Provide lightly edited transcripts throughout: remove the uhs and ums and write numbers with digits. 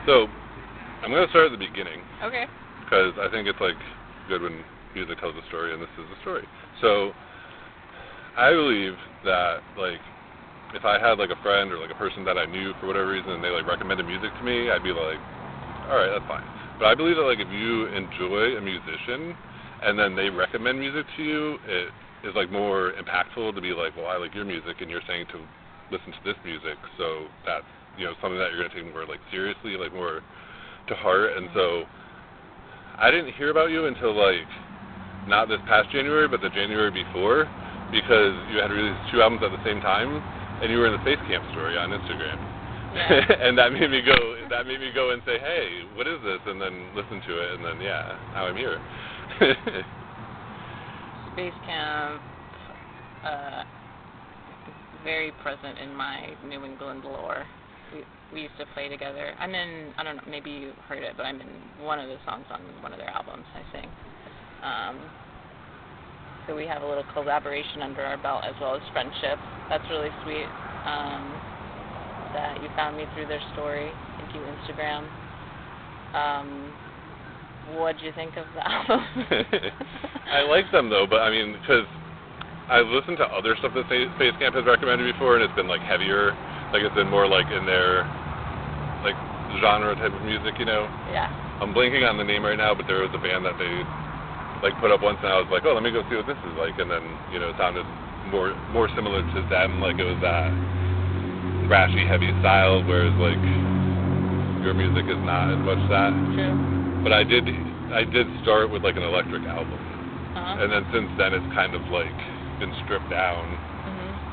So, I'm going to start at the beginning. Okay. Because I think it's, like, good when music tells a story, and this is a story. So, I believe that, like, if I had, like, a friend or, like, a person that I knew for whatever reason, and they, like, recommended music to me, I'd be like, alright, that's fine. But I believe that, like, if you enjoy a musician, and then they recommend music to you, it is, like, more impactful to be like, well, I like your music, and you're saying to listen to this music, so that's, you know, something that you're going to take more, like, seriously, like, more to heart. And so I didn't hear about you until, like, not this past January, but the January before, because you had released 2 albums at the same time, and you were in the Face Camp story on Instagram. Yeah. And that made me go and say, hey, what is this? And then listen to it, and then, yeah, now I'm here. Space Camp, very present in my New England lore. We used to play together. I'm in, I don't know, maybe you heard it, but I'm in one of the songs on one of their albums I sing. So we have a little collaboration under our belt as well as friendship. That's really sweet. That you found me through their story. Thank you, Instagram. What'd you think of the album? I like them though, but I mean, because I've listened to other stuff that Face Camp has recommended before, and it's been like heavier, like it's been more like in their like genre type of music, you know. Yeah. I'm blanking on the name right now, but there was a band that they like put up once, and I was like, oh, let me go see what this is like, and then you know, it sounded more similar to them, like it was that thrashy, heavy style, whereas like your music is not as much that. True. But I did start with like an electric album, and then since then it's kind of like been stripped down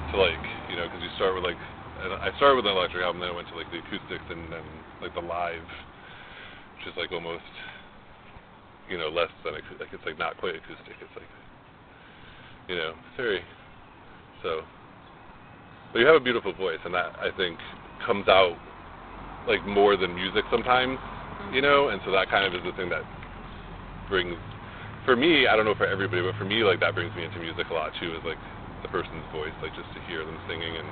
to like, you know, because you start with like, I started with an electric album, then I went to like the acoustics, and then like the live, which is like almost, you know, less than like it's like not quite acoustic, it's like, you know, very so. But you have a beautiful voice, and that I think comes out like more than music sometimes. You know, and so that kind of is the thing that brings, for me, I don't know for everybody, but for me, like that brings me into music a lot too, is like the person's voice, like just to hear them singing, and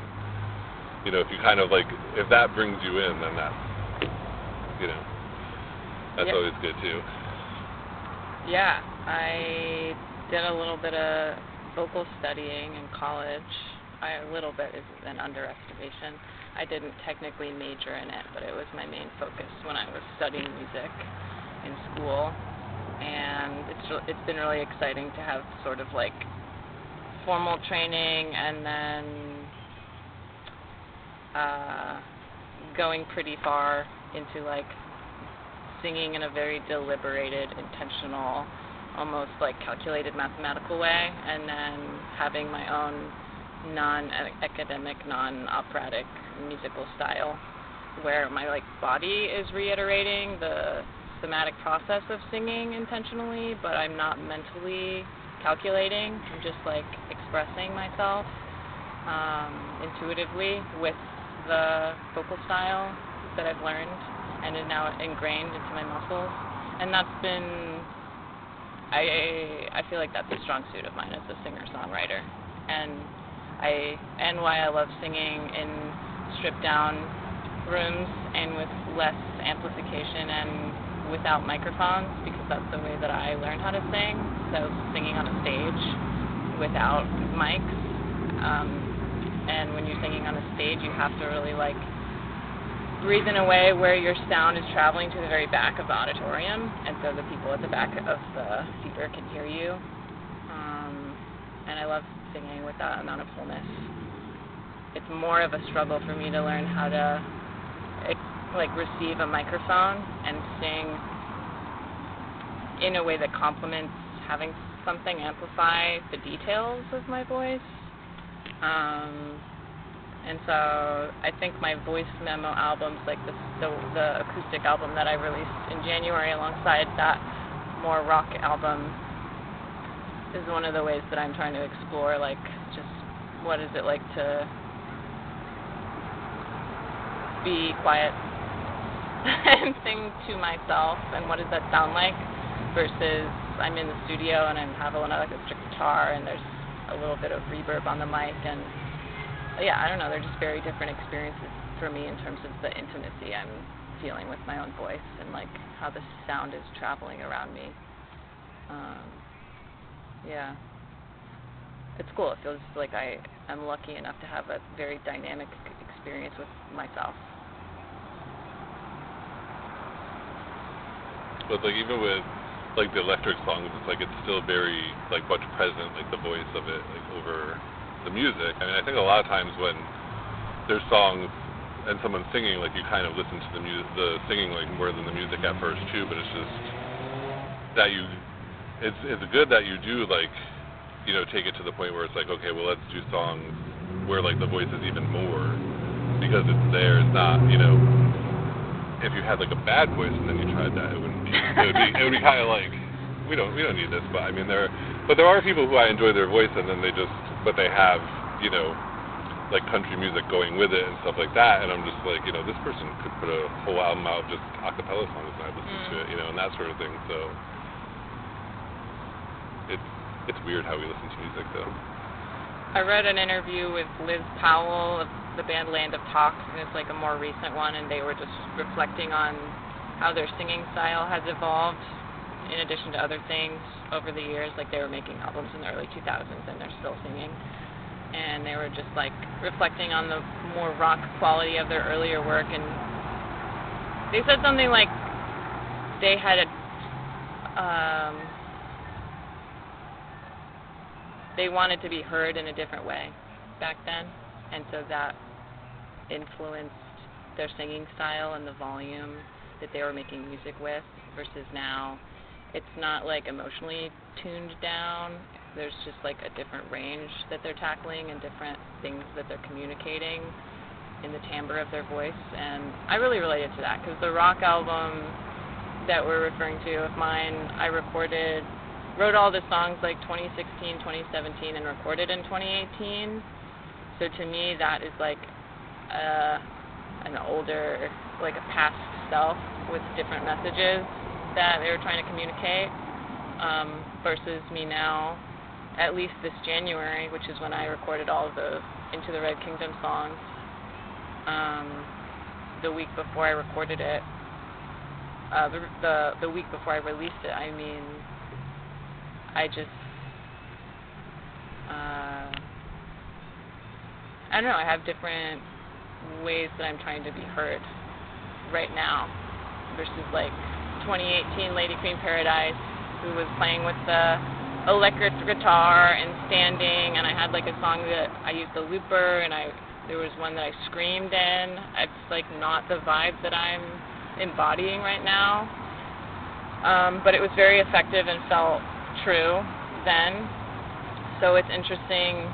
you know, if you kind of like, if that brings you in, then that's, you know, that's always good too. Yeah, I did a little bit of vocal studying in college. A little bit is an underestimation. I didn't technically major in it, but it was my main focus when I was studying music in school. And it's been really exciting to have sort of like formal training, and then going pretty far into like singing in a very deliberated, intentional, almost like calculated mathematical way, and then having my own non-academic, non-operatic musical style where my like body is reiterating the thematic process of singing intentionally, but I'm not mentally calculating. I'm just like expressing myself intuitively with the vocal style that I've learned and is now ingrained into my muscles. And that's been, I feel like that's a strong suit of mine as a singer-songwriter. And why I love singing in stripped down rooms and with less amplification and without microphones, because that's the way that I learned how to sing. So singing on a stage without mics. And when you're singing on a stage, you have to really like breathe in a way where your sound is traveling to the very back of the auditorium, and so the people at the back of the theater can hear you. And I love singing with that amount of fullness. It's more of a struggle for me to learn how to like receive a microphone and sing in a way that complements having something amplify the details of my voice. And so I think my voice memo albums, like the acoustic album that I released in January alongside that more rock album, is one of the ways that I'm trying to explore, like, just what is it like to be quiet and sing to myself, and what does that sound like, versus I'm in the studio and I have an electric guitar and there's a little bit of reverb on the mic, and yeah, I don't know, they're just very different experiences for me in terms of the intimacy I'm feeling with my own voice and like how the sound is traveling around me. Yeah. It's cool. It feels like I'm lucky enough to have a very dynamic experience with myself. But like even with like the electric songs, it's like it's still very like much present, like the voice of it, like over the music. I mean, I think a lot of times when there's songs and someone's singing, like you kind of listen to the singing like more than the music at first too. But it's just that it's good that you do like, you know, take it to the point where it's like, okay, well, let's do songs where like the voice is even more because it's there. It's not, you know, if you had like a bad voice and then you tried that, it would be kind of like we don't need this. But I mean, there are people who I enjoy their voice and then they have, you know, like country music going with it and stuff like that, and I'm just like, you know, this person could put a whole album out of just a cappella songs and I listen to it, you know, and that sort of thing. So it's weird how we listen to music, though. I read an interview with Liz Powell of the band Land of Talk, and it's like a more recent one, and they were just reflecting on how their singing style has evolved in addition to other things over the years. Like they were making albums in the early 2000s and they're still singing, and they were just like reflecting on the more rock quality of their earlier work, and they said something like they had they wanted to be heard in a different way back then, and so that influenced their singing style and the volume that they were making music with versus now. It's not like emotionally tuned down. There's just like a different range that they're tackling and different things that they're communicating in the timbre of their voice, and I really related to that because the rock album that we're referring to of mine, I wrote all the songs like 2016, 2017, and recorded in 2018. So to me, that is like an older, like a past self with different messages that they were trying to communicate, versus me now, at least this January, which is when I recorded all of the Into the Red Kingdom songs. The week before I recorded it, the week before I released it, I mean, I just, I don't know, I have different ways that I'm trying to be heard right now versus like 2018 Lady Queen Paradise, who was playing with the electric guitar and standing, and I had like a song that I used the looper, and there was one that I screamed in. It's like not the vibe that I'm embodying right now, but it was very effective and felt true then. So it's interesting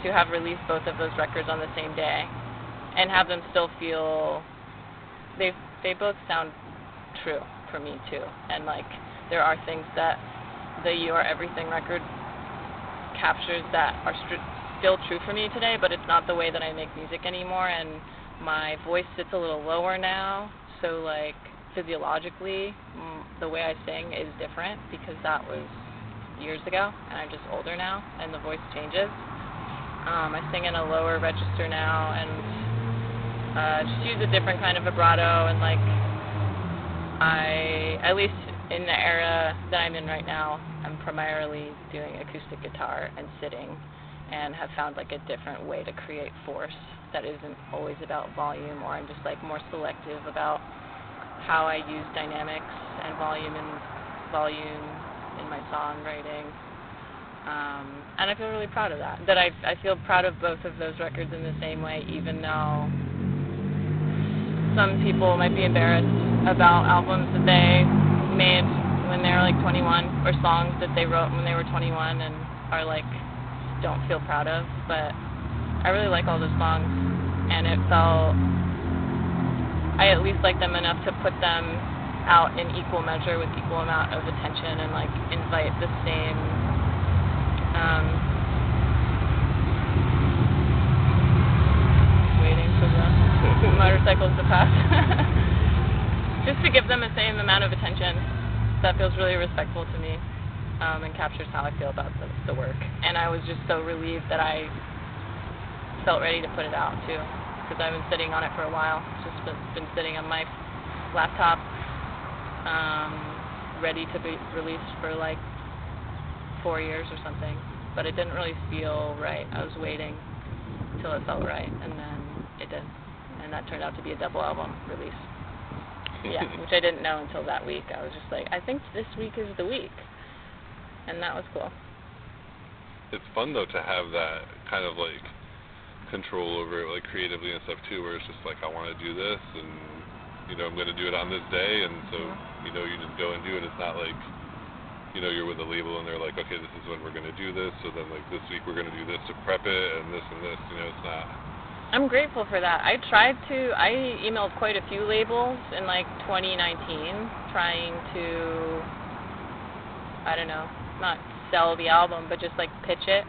to have released both of those records on the same day and have them still feel they both sound true for me too. And like there are things that the You Are Everything record captures that are still true for me today, but it's not the way that I make music anymore, and my voice sits a little lower now, so like physiologically the way I sing is different because that was years ago, and I'm just older now, and the voice changes. I sing in a lower register now, and just use a different kind of vibrato, and like at least in the era that I'm in right now, I'm primarily doing acoustic guitar and sitting, and have found like a different way to create force that isn't always about volume, or I'm just like more selective about how I use dynamics and volume in my songwriting, and I feel really proud of that. That I feel proud of both of those records in the same way, even though some people might be embarrassed about albums that they made when they were like 21, or songs that they wrote when they were 21 and are like don't feel proud of. But I really like all those songs, and it felt I at least like them enough to put them out in equal measure with equal amount of attention, and like invite the same waiting for the motorcycles to pass just to give them the same amount of attention. That feels really respectful to me, and captures how I feel about the work, and I was just so relieved that I felt ready to put it out too. because I've been sitting on it for a while. It's just been sitting on my laptop, ready to be released for like 4 years or something. But it didn't really feel right. I was waiting till it felt right, and then it did. And that turned out to be a double album release. Yeah, which I didn't know until that week. I was just like, I think this week is the week. And that was cool. It's fun, though, to have that kind of, like, control over it, like, creatively and stuff, too, where it's just like, I want to do this, and, you know, I'm going to do it on this day, and so, you know, you just go and do it. It's not like, you know, you're with a label, and they're like, okay, this is when we're going to do this, so then, like, this week we're going to do this to prep it, and this, you know, it's not... I'm grateful for that. I emailed quite a few labels in, like, 2019, trying to, I don't know, not sell the album, but just like pitch it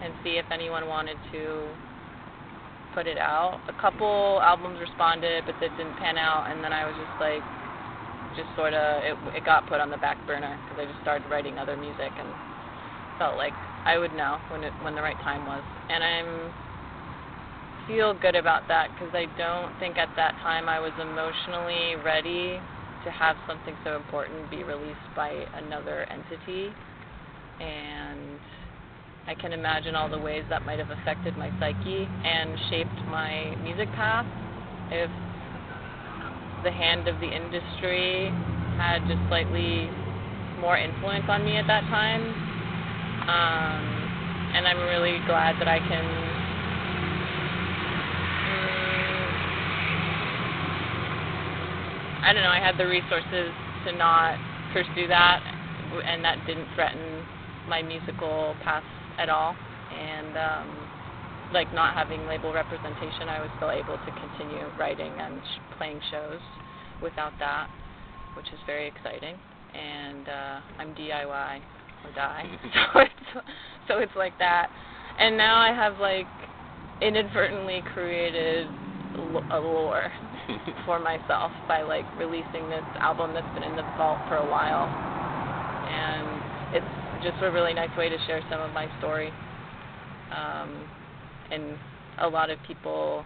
and see if anyone wanted to put it out. A couple albums responded, but that didn't pan out, and then I was just like, it got put on the back burner because I just started writing other music and felt like I would know when the right time was. And I feel good about that because I don't think at that time I was emotionally ready to have something so important be released by another entity. And I can imagine all the ways that might have affected my psyche and shaped my music path if the hand of the industry had just slightly more influence on me at that time. And I'm really glad that I can I don't know, I had the resources to not pursue that, and that didn't threaten my musical path at all. And like not having label representation, I was still able to continue writing and playing shows without that, which is very exciting. And I'm DIY or die, so it's like that. And now I have like inadvertently created a lore for myself by like releasing this album that's been in the vault for a while, and it's just a really nice way to share some of my story. And a lot of people,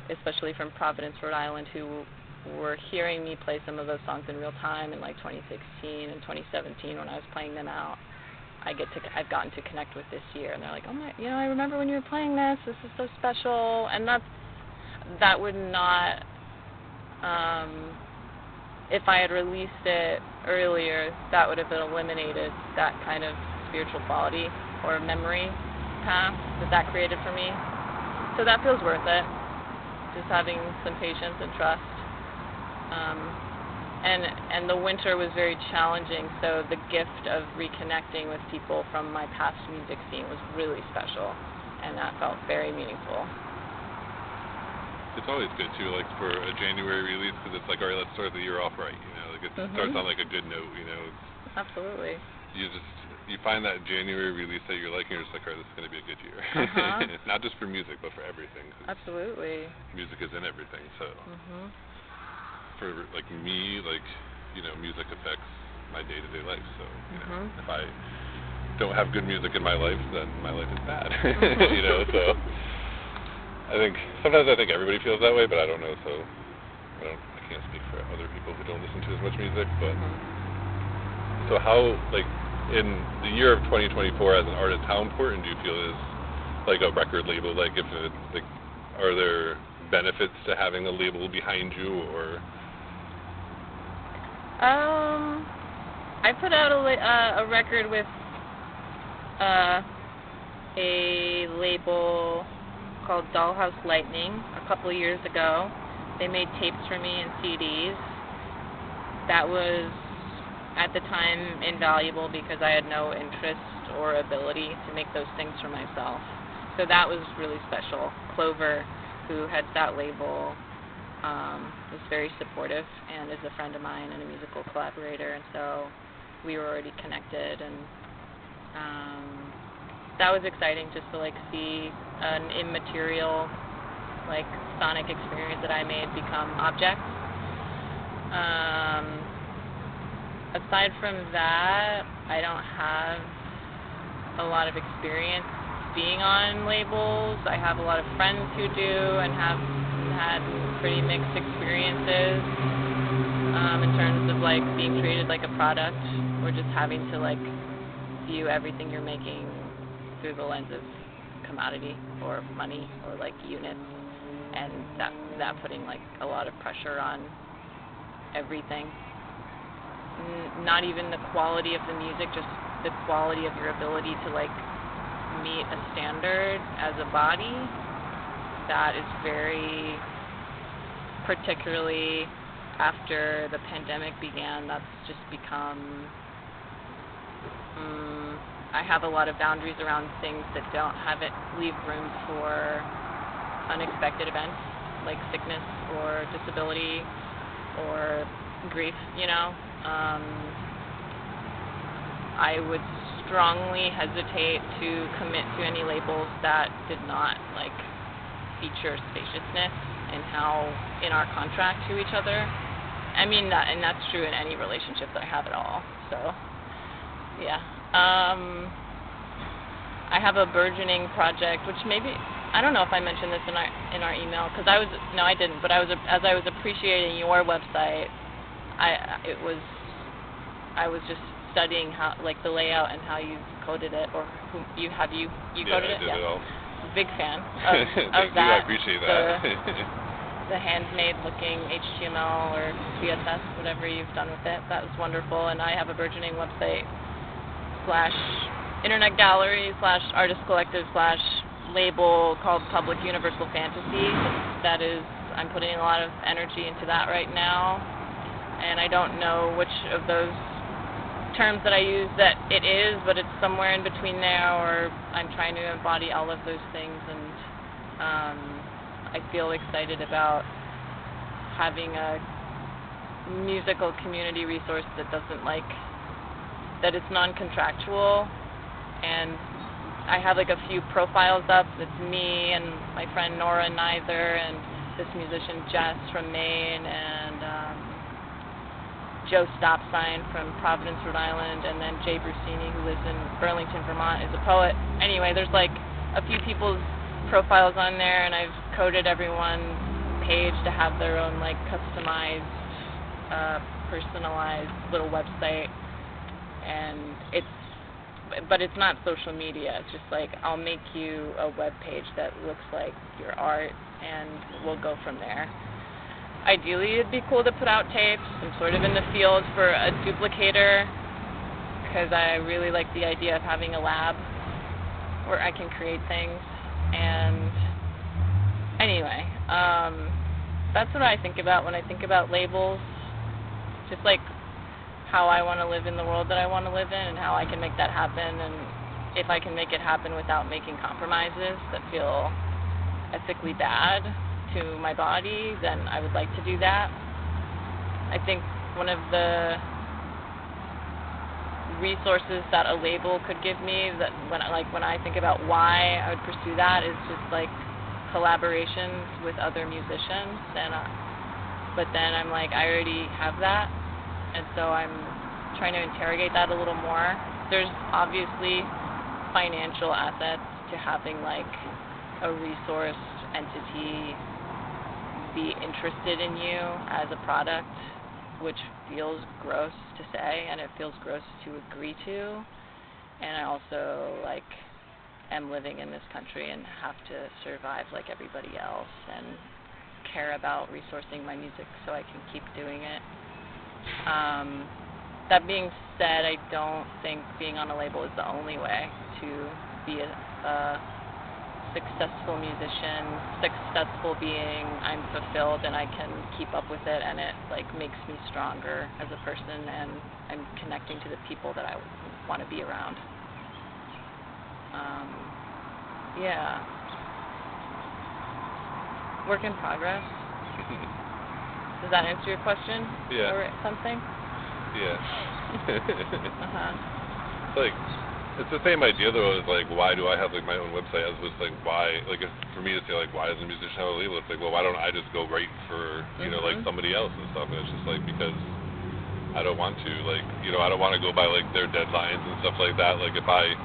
especially from Providence, Rhode Island, who were hearing me play some of those songs in real time in like 2016 and 2017 when I was playing them out, I've gotten to connect with this year, and they're like, oh my, you know, I remember when you were playing this is so special. And that would not, if I had released it earlier, that would have eliminated that kind of spiritual quality or memory path that created for me. So that feels worth it, just having some patience and trust. And the winter was very challenging, so the gift of reconnecting with people from my past music scene was really special, and that felt very meaningful. It's always good, too, like, for a January release, because it's like, all right, let's start the year off right, you know, like, it starts on, like, a good note, you know. Absolutely. You find that January release that you're liking, you're just like, all right, this is going to be a good year. Not just for music, but for everything. Absolutely. Music is in everything, so. For, like, me, like, you know, music affects my day-to-day life, so, you know, if I don't have good music in my life, then my life is bad, you know, so. Sometimes I think everybody feels that way, but I don't know, so I can't speak for other people who don't listen to as much music, but so how, like, in the year of 2024 as an artist, how important do you feel is, like, a record label? Like, if it, like, are there benefits to having a label behind you, or? I put out a record with a label called Dollhouse Lightning a couple of years ago. They made tapes for me and CDs. That was, at the time, invaluable because I had no interest or ability to make those things for myself. So that was really special. Clover, who heads that label, was very supportive and is a friend of mine and a musical collaborator, and so we were already connected, and that was exciting just to like see an immaterial like sonic experience that I made become objects. Aside from that, I don't have a lot of experience being on labels. I have a lot of friends who do and have had pretty mixed experiences in terms of like being treated like a product or just having to like view everything you're making through the lens of commodity or money or like units, and that putting like a lot of pressure on everything. Not even the quality of the music, just the quality of your ability to like meet a standard as a body. That is very, particularly after the pandemic began, that's just become, I have a lot of boundaries around things that leave room for unexpected events like sickness or disability or grief, I would strongly hesitate to commit to any labels that did not like feature spaciousness in our contract to each other. I mean, and that's true in any relationship that I have at all. So, yeah. I have a burgeoning project, which maybe, I don't know if I mentioned this in our email, because I didn't, but as I was appreciating your website, I was just studying how, like, the layout and how you coded it, or you coded it? Yeah, I did it all. Big fan of that. I appreciate that. The handmade looking HTML or CSS, whatever you've done with it. That was wonderful. And I have a burgeoning website / internet gallery / artist collective / label called Public Universal Fantasy. I'm putting a lot of energy into that right now. And I don't know which of those terms that I use that it is, but it's somewhere in between there, or I'm trying to embody all of those things, and I feel excited about having a musical community resource that it's non-contractual, and I have like a few profiles up. It's me and my friend Nora Neither and this musician Jess from Maine, and Joe Stopsign from Providence, Rhode Island, and then Jay Brusini, who lives in Burlington, Vermont, is a poet. Anyway, there's like a few people's profiles on there, and I've coded everyone's page to have their own like customized, personalized little website. And but it's not social media. It's just like, I'll make you a web page that looks like your art, and we'll go from there. Ideally, it'd be cool to put out tapes. I'm sort of in the field for a duplicator, because I really like the idea of having a lab where I can create things. And anyway, that's what I think about when I think about labels. Just like how I want to live in the world that I want to live in, and how I can make that happen, and if I can make it happen without making compromises that feel ethically bad to my body, then I would like to do that. I think one of the resources that a label could give me, that when I think about why I would pursue that, is just like collaborations with other musicians, and but then I'm like, I already have that, and so I'm trying to interrogate that a little more. There's obviously financial assets to having like a resource entity be interested in you as a product, which feels gross to say, and it feels gross to agree to. And I also like am living in this country and have to survive like everybody else, and care about resourcing my music so I can keep doing it. That being said, I don't think being on a label is the only way to be a successful musician, successful being. I'm fulfilled and I can keep up with it, and it like makes me stronger as a person, and I'm connecting to the people that I want to be around. Yeah. Work in progress. Does that answer your question? Yeah. Or something? Yeah. Uh-huh. It's the same idea though, as like, why do I have like my own website, as opposed to like, why, like, for me to say like, why does a musician have a label? It's like, well, why don't I just go write for, like somebody else and stuff? And it's just like, because I don't want to, like, I don't want to go by like their deadlines and stuff like that. Like, if I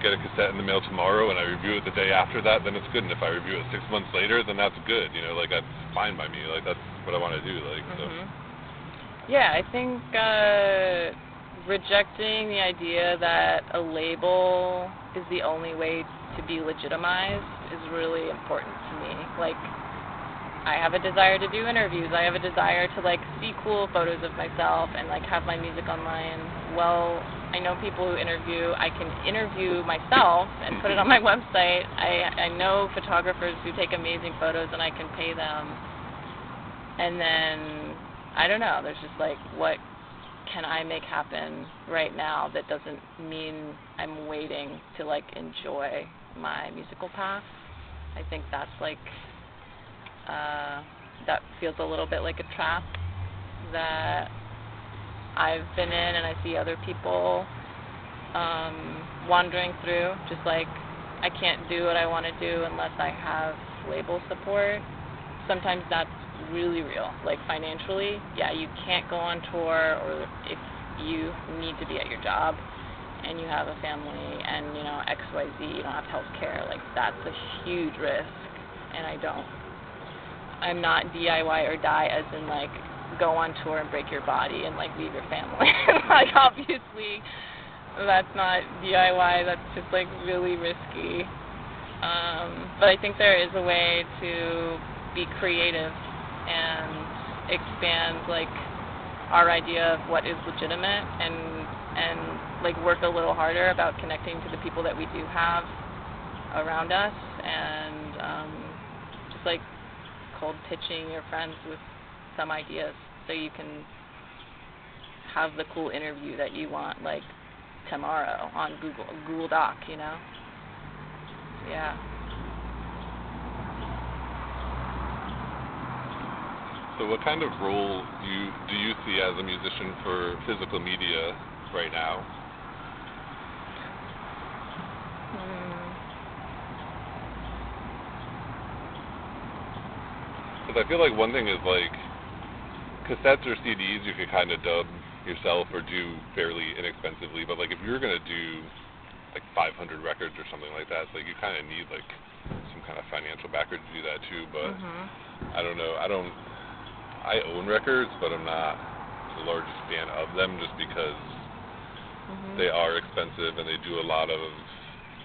get a cassette in the mail tomorrow and I review it the day after that, then it's good. And if I review it 6 months later, then that's good. You know, like that's fine by me. Like that's what I want to do. Like so. Yeah, I think rejecting the idea that a label is the only way to be legitimized is really important to me. Like, I have a desire to do interviews. I have a desire to, like, see cool photos of myself and, like, have my music online. Well, I know people who interview. I can interview myself and put it on my website. I know photographers who take amazing photos, and I can pay them. And then, I don't know, there's just, like, what can I make happen right now that doesn't mean I'm waiting to, like, enjoy my musical path. I think that's, like, that feels a little bit like a trap that I've been in, and I see other people wandering through, just like, I can't do what I want to do unless I have label support. Sometimes that's really real. Like, financially, yeah, you can't go on tour, or if you need to be at your job and you have a family and, you know, XYZ, you don't have health care, like, that's a huge risk, and I'm not DIY or die, as in, like, go on tour and break your body and, like, leave your family. Like, obviously, that's not DIY, that's just, like, really risky. But I think there is a way to be creative and expand, like, our idea of what is legitimate, and like, work a little harder about connecting to the people that we do have around us, and just, like, cold pitching your friends with some ideas so you can have the cool interview that you want, like, tomorrow on Google Doc, you know? Yeah. So what kind of role do you see as a musician for physical media right now? Because I feel like one thing is, like, cassettes or CDs you could kind of dub yourself or do fairly inexpensively, but, like, if you're going to do, like, 500 records or something like that, it's like you kind of need, like, some kind of financial backer to do that too, but I don't know. I own records, but I'm not the largest fan of them, just because they are expensive and they do a lot of,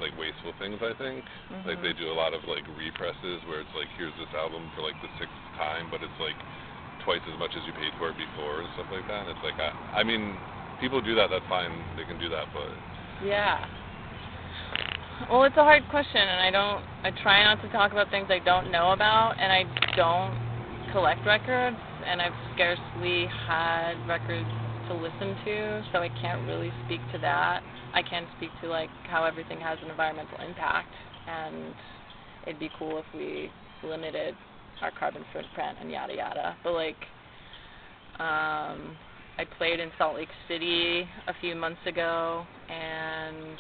like, wasteful things, I think. Like, they do a lot of, like, represses where it's like, here's this album for, like, the 6th time, but it's, like, twice as much as you paid for it before and stuff like that. And it's like, I mean, people do that, that's fine, they can do that, but... Yeah. Well, it's a hard question, and I try not to talk about things I don't know about, and I don't collect records, and I've scarcely had records to listen to, so I can't really speak to that. I can speak to, like, how everything has an environmental impact, and it'd be cool if we limited our carbon footprint and yada yada. But, like, I played in Salt Lake City a few months ago, and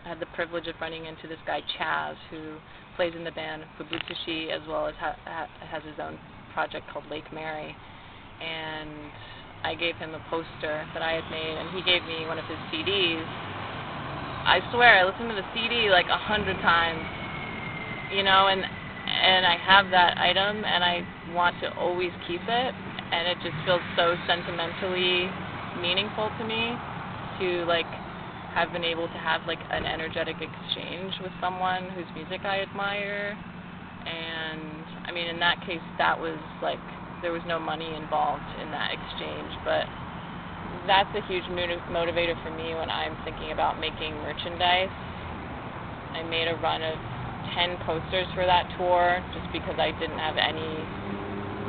I had the privilege of running into this guy Chaz, who plays in the band Fubutsushi, as well as has his own project called Lake Mary, and I gave him a poster that I had made, and he gave me one of his CDs. I swear, I listened to the CD like 100 times, you know, and I have that item, and I want to always keep it, and it just feels so sentimentally meaningful to me to, like, have been able to have, like, an energetic exchange with someone whose music I admire. And I mean, in that case, that was, like, there was no money involved in that exchange, but that's a huge motivator for me when I'm thinking about making merchandise. I made a run of 10 posters for that tour just because I didn't have any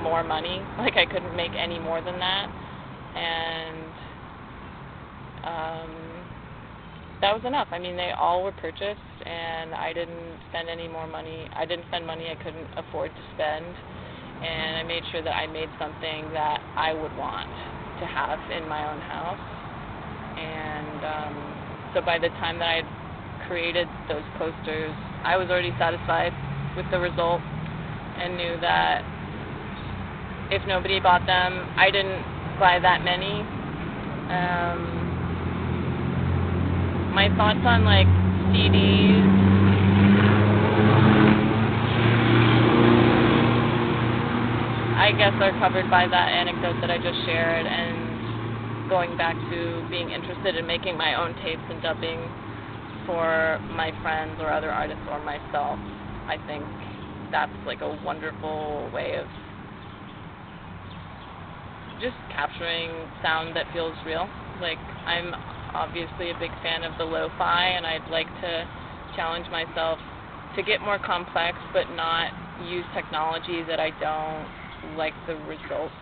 more money. Like, I couldn't make any more than that, and that was enough. I mean, they all were purchased, and I didn't spend any more money. I didn't spend money I couldn't afford to spend, and I made sure that I made something that I would want to have in my own house. And so by the time that I had created those posters, I was already satisfied with the result and knew that if nobody bought them, I didn't buy that many. My thoughts on, like, CDs. I guess are covered by that anecdote that I just shared, and going back to being interested in making my own tapes and dubbing for my friends or other artists or myself. I think that's like a wonderful way of just capturing sound that feels real. Like, I'm obviously a big fan of the lo-fi, and I'd like to challenge myself to get more complex but not use technology that I don't like the results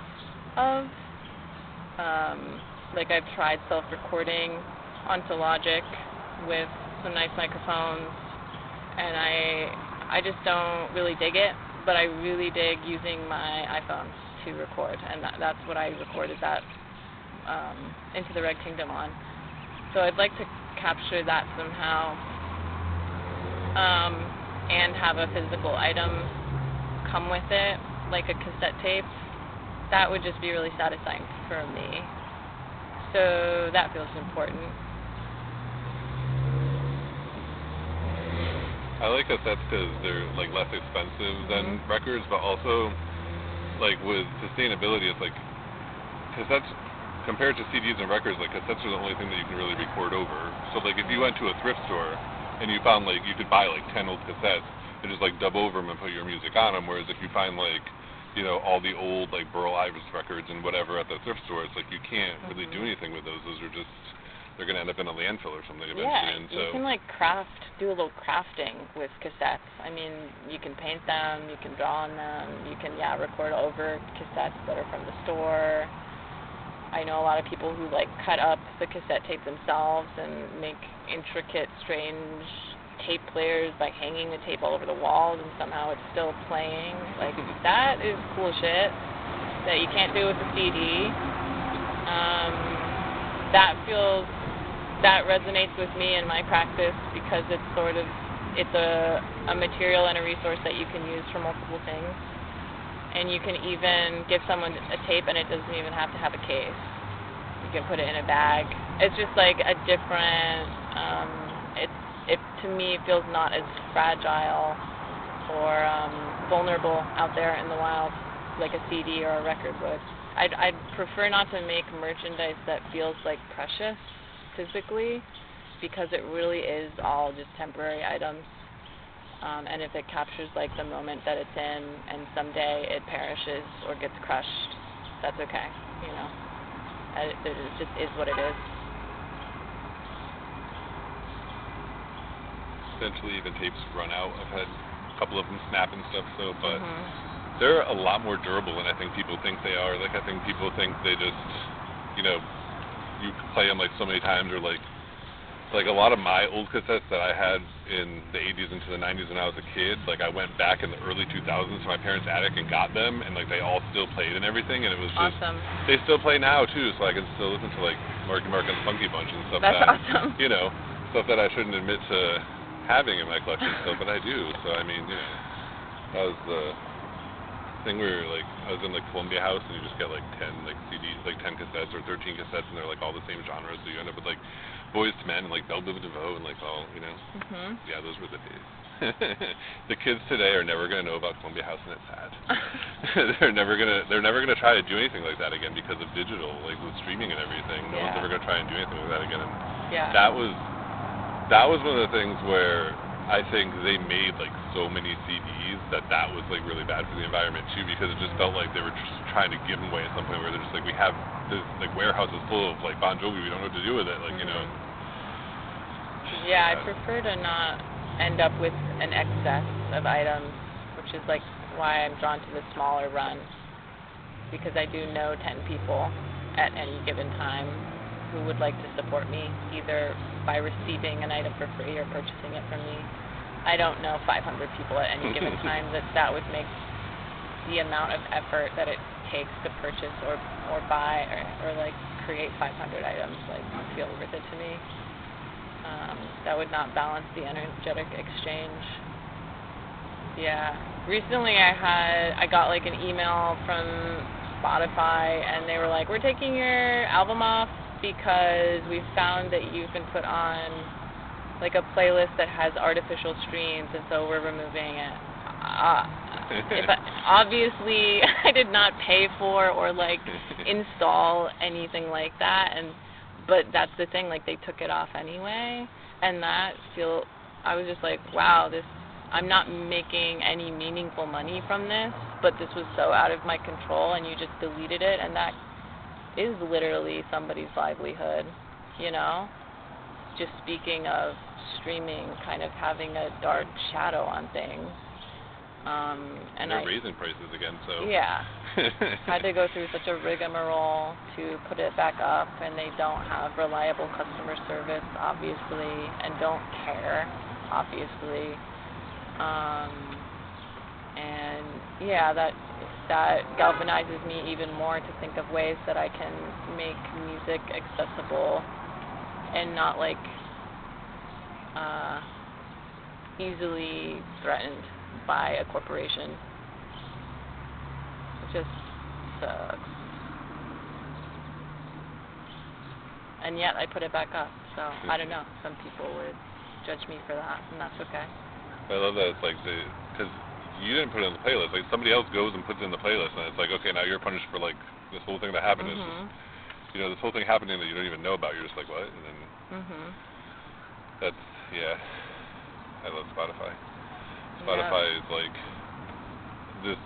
of. Like, I've tried self-recording onto Logic with some nice microphones, and I just don't really dig it, but I really dig using my iPhone to record, and that's what I recorded that Into the Red Kingdom on. So I'd like to capture that somehow, and have a physical item come with it, like a cassette tape. That would just be really satisfying for me. So that feels important. I like cassettes because they're like less expensive than records, but also like with sustainability, it's like cassettes compared to CDs and records, like cassettes are the only thing that you can really record over. So like if you went to a thrift store and you found like you could buy like 10 old cassettes and just like dub over them and put your music on them, whereas if you find like, you know, all the old like Burl Ives records and whatever at the thrift store, it's like you can't really do anything with those. Those are just, they're going to end up in a landfill or something eventually. Yeah, and so you can like do a little crafting with cassettes. I mean, you can paint them, you can draw on them, you can, record over cassettes that are from the store. I know a lot of people who like cut up the cassette tape themselves and make intricate, strange tape players by hanging the tape all over the walls and somehow it's still playing. Like, that is cool shit that you can't do with a CD. That resonates with me in my practice because it's a material and a resource that you can use for multiple things. And you can even give someone a tape and it doesn't even have to have a case. You can put it in a bag. It's just like a different, it to me feels not as fragile or vulnerable out there in the wild like a CD or a record would. I'd prefer not to make merchandise that feels like precious physically, because it really is all just temporary items. And if it captures like the moment that it's in and someday it perishes or gets crushed, that's okay, you know. It just is what it is. Essentially, even tapes run out. I've had a couple of them snap and stuff, so, but they're a lot more durable than I think people think they are. Like, I think people think they just, you know, you play them like so many times, or like a lot of my old cassettes that I had in the 80s into the 90s when I was a kid, like I went back in the early 2000s to my parents' attic and got them, and like they all still played and everything, and it was just awesome. They still play now too, so I can still listen to like Marky Mark and the Funky Bunch and stuff. That's awesome. You know, stuff that I shouldn't admit to having in my collection still, but I do. So I mean, you know, that was the thing where like I was in like Columbia House and you just get like 10 like CDs, like 10 cassettes or 13 cassettes, and they're like all the same genres, so you end up with like Boys to Men and like Belle Biv DeVoe and like all, you know. Yeah, those were the days. The kids today are never gonna know about Columbia House, and it's sad. They're never gonna try to do anything like that again because of digital, like with streaming and everything. No one's ever gonna try and do anything like that again. And that was one of the things where I think they made like so many CDs that was like really bad for the environment too, because it just felt like they were just trying to give them away at some point where they're just like, we have this like warehouses full of like Bon Jovi, we don't know what to do with it, like you know. Yeah, I prefer to not end up with an excess of items, which is like why I'm drawn to the smaller run, because I do know 10 people at any given time who would like to support me, either by receiving an item for free or purchasing it from me. I don't know 500 people at any given time that would make the amount of effort that it takes to purchase or buy or like create 500 items like feel worth it to me. That would not balance the energetic exchange. Yeah. Recently I got like an email from Spotify and they were like, we're taking your album off because we found that you've been put on like a playlist that has artificial streams, and so we're removing it. Obviously, I did not pay for or like install anything like that, but that's the thing. Like they took it off anyway, and I was just like, wow, I'm not making any meaningful money from this, but this was so out of my control, and you just deleted it, and that is literally somebody's livelihood, you know? Just speaking of streaming kind of having a dark shadow on things. And they're raising prices again, so. Yeah. Had to go through such a rigmarole to put it back up, and they don't have reliable customer service, obviously, and don't care, obviously. And yeah, that galvanizes me even more to think of ways that I can make music accessible and not like easily threatened by a corporation. It just sucks. And yet I put it back up, so I don't know. Some people would judge me for that, and that's okay. I love that it's like because you didn't put it in the playlist. Like somebody else goes and puts it in the playlist, and it's like, okay, now you're punished for like this whole thing that happened. Is just, this whole thing happening that you don't even know about. You're just like, what? And then that's I love Spotify. Spotify is like this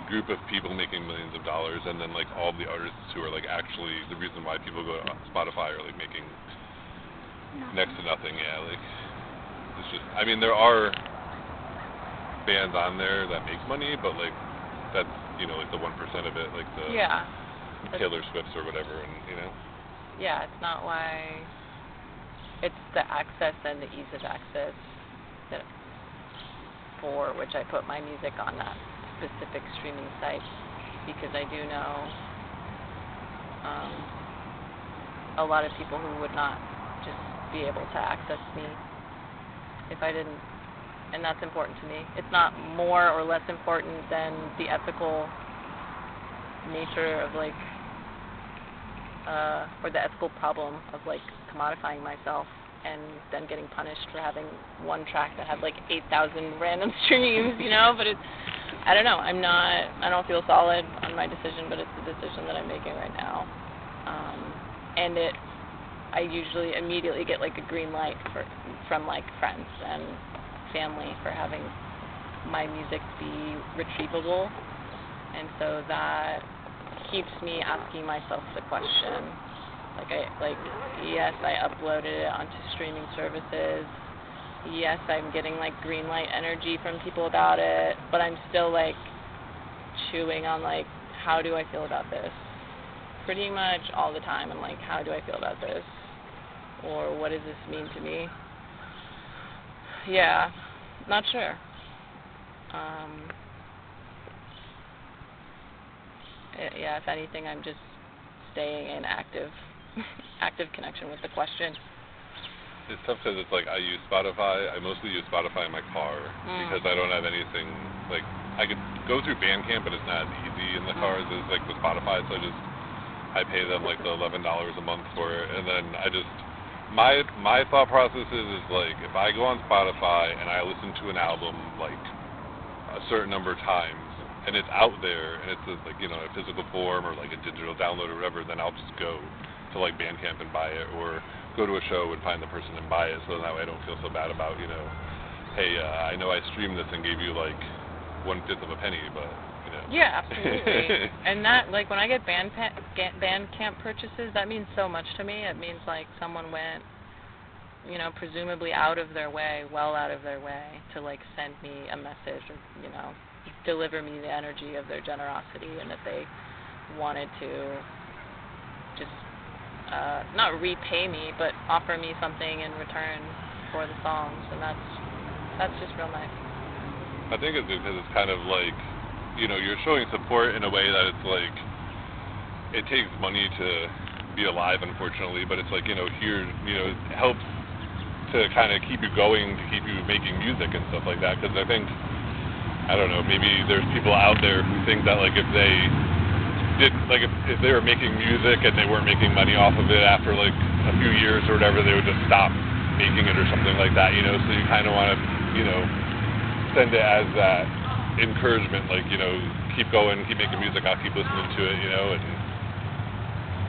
group of people making millions of dollars, and then like all the artists who are like actually the reason why people go to Spotify are like making next to nothing. Yeah, like it's just. I mean, there are bands on there that make money, but like that's like the 1% of it, like the Taylor Swifts or whatever, and Yeah, it's not why. It's the access and the ease of access that for which I put my music on that specific streaming site, because I do know a lot of people who would not just be able to access me if I didn't. And that's important to me. It's not more or less important than the ethical nature of like, or the ethical problem of like commodifying myself and then getting punished for having one track that had like 8,000 random streams, but I don't know. I don't feel solid on my decision, but it's the decision that I'm making right now. And I usually immediately get like a green light from like friends and family for having my music be retrievable, and so that keeps me asking myself the question. Yes, I uploaded it onto streaming services. Yes, I'm getting like green light energy from people about it, but I'm still like chewing on like, how do I feel about this? Pretty much all the time I'm like, how do I feel about this? Or what does this mean to me? Yeah, not sure. If anything, I'm just staying in active connection with the question. It's tough because it's like I use Spotify. I mostly use Spotify in my car because I don't have anything, like I could go through Bandcamp, but it's not as easy in the car as it's like with Spotify, so I pay them like the $11 a month for it, and then my thought process is like, if I go on Spotify and I listen to an album like a certain number of times and it's out there and it's like a physical form or like a digital download or whatever, then I'll just go to like Bandcamp and buy it, or go to a show and find the person and buy it, so that way I don't feel so bad about hey, I know I streamed this and gave you like 1/5 of a penny, but Yeah, absolutely. And that, like, when I get Bandcamp purchases, that means so much to me. It means, like, someone went, presumably well out of their way to, like, send me a message or, deliver me the energy of their generosity, and that they wanted to just not repay me, but offer me something in return for the songs, and that's just real nice. I think it's because it's kind of like, you're showing support in a way that it's like, it takes money to be alive, unfortunately, but it's like, it helps to kind of keep you going, to keep you making music and stuff like that, because I think, I don't know, maybe there's people out there who think that, like, if they did, like, if they were making music and they weren't making money off of it after, like, a few years or whatever, they would just stop making it or something like that, you know, so you kind of want to, you know, send it as that encouragement, like, you know, keep going, keep making music, I'll keep listening to it, you know, and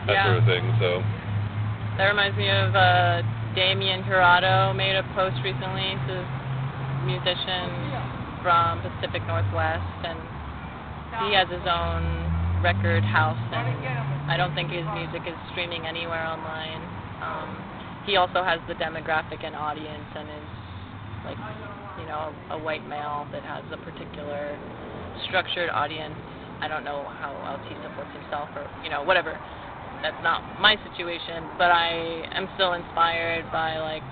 that sort of thing, so. That reminds me of Damien Jurado made a post recently. He's a musician from Pacific Northwest, and he has his own record house, and I don't think his music is streaming anywhere online. He also has the demographic and audience, and is like, you know, a white male that has a particular structured audience. I don't know how else he supports himself, or, you know, whatever. That's not my situation, but I am still inspired by, like,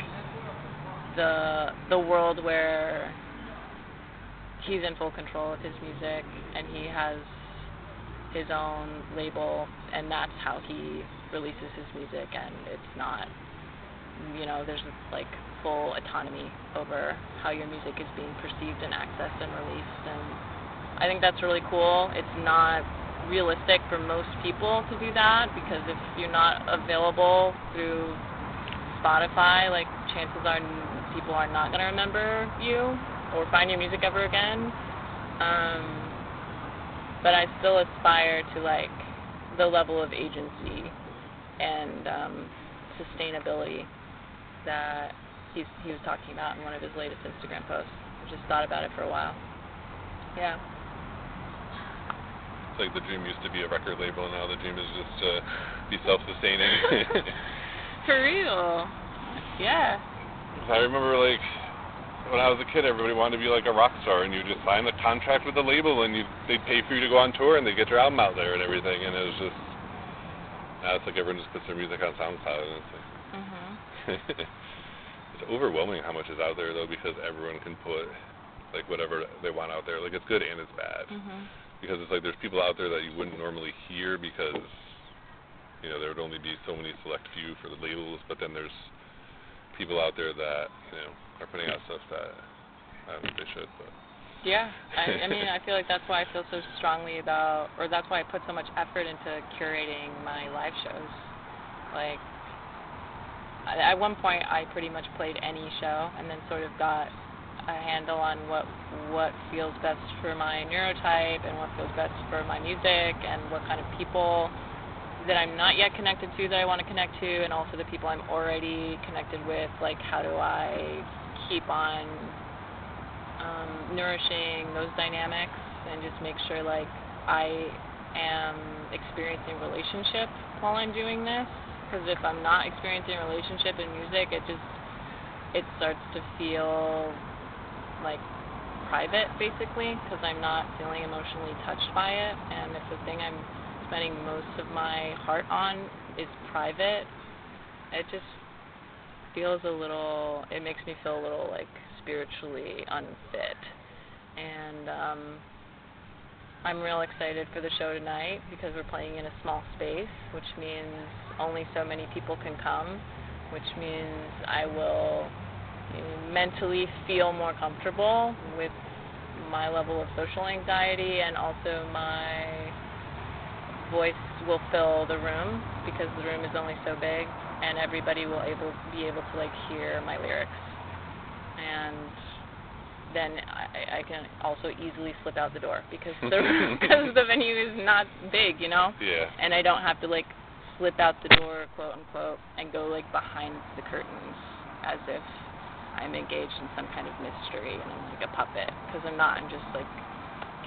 the world where he's in full control of his music, and he has his own label, and that's how he releases his music, and it's not, you know, there's, like, full autonomy over how your music is being perceived and accessed and released, and I think that's really cool. It's not realistic for most people to do that, because if you're not available through Spotify, like, chances are people are not going to remember you or find your music ever again. But I still aspire to, like, the level of agency and sustainability that he was talking about in one of his latest Instagram posts. I just thought about it for a while. Yeah. It's like the dream used to be a record label, and now the dream is just to be self-sustaining. For real. Yeah. I remember, like, when I was a kid, everybody wanted to be like a rock star, and you just sign a contract with the label, and they'd pay for you to go on tour, and they'd get your album out there and everything, and it was just, now it's like everyone just puts their music on SoundCloud, and it's like, it's overwhelming how much is out there, though, because everyone can put, like, whatever they want out there. Like, it's good and it's bad. Because it's like there's people out there that you wouldn't normally hear because, you know, there would only be so many select few for the labels, but then there's people out there that, you know, are putting out stuff that I don't think they should, but. Yeah, I mean, I feel like that's why I feel so strongly about, or that's why I put so much effort into curating my live shows. Like, at one point I pretty much played any show, and then sort of got a handle on what feels best for my neurotype and what feels best for my music and what kind of people that I'm not yet connected to that I want to connect to, and also the people I'm already connected with. Like, how do I keep on nourishing those dynamics and just make sure, like, I am experiencing relationship while I'm doing this? Because if I'm not experiencing relationship in music, it starts to feel like private, basically, because I'm not feeling emotionally touched by it, and if the thing I'm spending most of my heart on is private, it just feels a little, it makes me feel a little, like, spiritually unfit. And I'm real excited for the show tonight because we're playing in a small space, which means only so many people can come, which means I will mentally feel more comfortable with my level of social anxiety, and also my voice will fill the room because the room is only so big, and everybody will be able to, like, hear my lyrics. And then I can also easily slip out the door because the venue is not big, you know? Yeah. And I don't have to, like, slip out the door, quote unquote, and go, like, behind the curtains as if I'm engaged in some kind of mystery and I'm like a puppet, because I'm not. I'm just, like,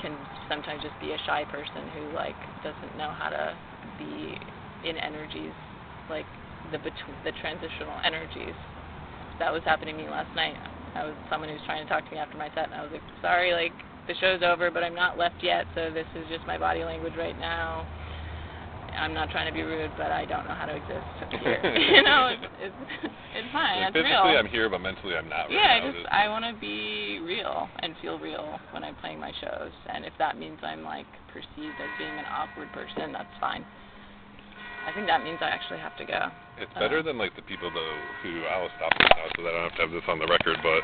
can sometimes just be a shy person who, like, doesn't know how to be in energies, like the transitional energies. That was happening to me last night. I was someone who was trying to talk to me after my set, and I was like, sorry, like, the show's over, but I'm not left yet, so this is just my body language right now. I'm not trying to be rude, but I don't know how to exist here. You know, it's fine. Like, it's real. physically I'm here, but mentally I'm not. Yeah, right I want to be real and feel real when I'm playing my shows, and if that means I'm, like, perceived as being an awkward person, that's fine. I think that means I actually have to go. It's better than, like, the people, though, who, I'll stop this now so that I don't have to have this on the record, but